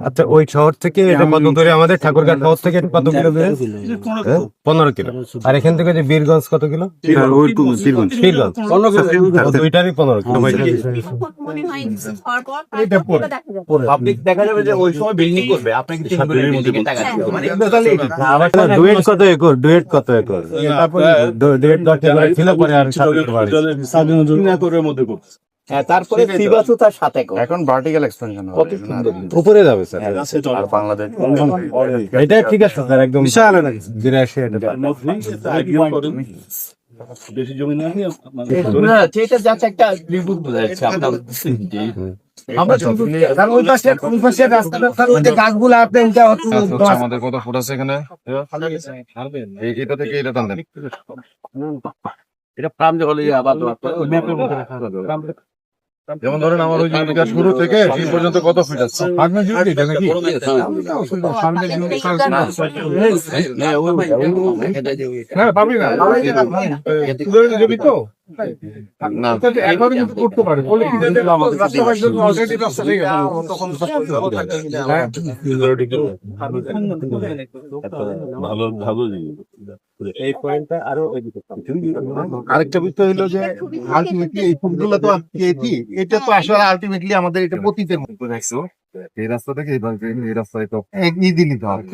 আচ্ছা, ওই শহর থেকে এটা কত দূরে? আমাদের ঠাকুরগাঁও শহর থেকে কত কিলো দূরে? 15 কিলো। আর এখান থেকে যে বীরগঞ্জ কত কিলো? বীরগঞ্জ 15 কিলো। দুইটারই 15 কিলো। পাবলিক দেখা যাবে যে ওই সময় বিল্ডিং করবে, আপনাকে 3 গুণের বিল্ডিং এর টাকা দিতে হবে। ডুয়েট কত একর? ডুয়েট কত একর? তারপর ডুয়েট 10 একর ছিল, পরে আর 7 একর বাড়ি। হ্যাঁ, তারপরে সিবাসু তার 7 একর। এখন ভার্টিক্যাল এক্সপেনশন কত সুন্দর। উপরে যাবে স্যার। আর বাংলাদেশ এটা ঠিক আছে স্যার, একদম বিশাল লাগে। 82 এটা। বেশি জমি না না, যেটা যাচ্ছে একটা রিপোর্ট বোঝা যাচ্ছে আপনার। আমাদের কত ফুট আছে এখানে? এটা থেকে এটা টান দেন। এটা প্রাম হলে আবার যেমন ধরেন আমার ওই জীবিকা শুরু থেকে এই পর্যন্ত কত ফিট আছে? না এই পয়েন্টটা আরো আরেকটা বিষয় হলো যে আলটিমেটলি এই ফুটগুলো তো এটা তো আসলে আলটিমেটলি আমাদের এটা পতিতের মতো দেখছো। এই রাস্তা থেকে এই রাস্তায় তো ইজি নিতে হবে।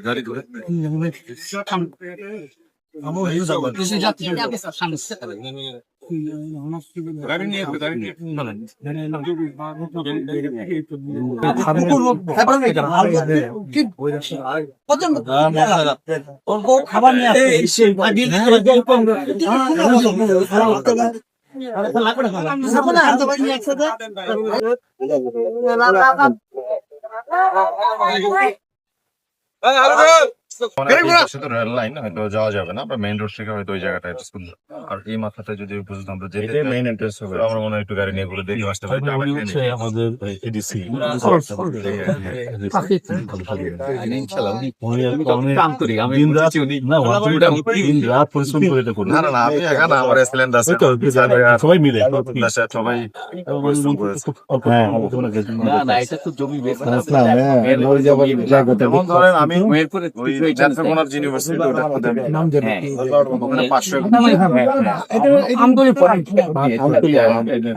গাড়ি ধরে খাবার নিয়ে রেল লাইন হয়তো যাওয়া যাবে না, আমরা মেইন রোড থেকে হয়তো ওই জায়গাটা আর এই মাথাটা যদি পর্যন্ত আমরা যেতে মেইন এন্ট্রেন্স হবে, আমরা মনে হয় একটু গাড়ি নিয়ে ঘুরে দেখি আসতে পারি। আমাদের এডিসি পরিশ্রম করে এটা করি। না না না, আমি একা না, আমার এক্সেলেন্ট আছে, সবাই মিলে সবাই না না, এটা তো জমি বেশ যেমন ধরেন আমি ওই নেত্রকোনার ইউনিভার্সিটি ওটার মধ্যে ওখানে 500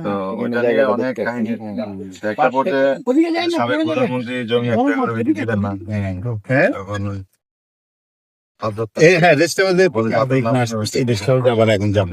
তো ওইটা নিয়ে অনেক কাহিনী। একটা পথে সাবেক প্রধানমন্ত্রী জমি একটা করে বিক্রি দিলেন না, তখন হ্যাঁ রেস্টে এখন যাবো।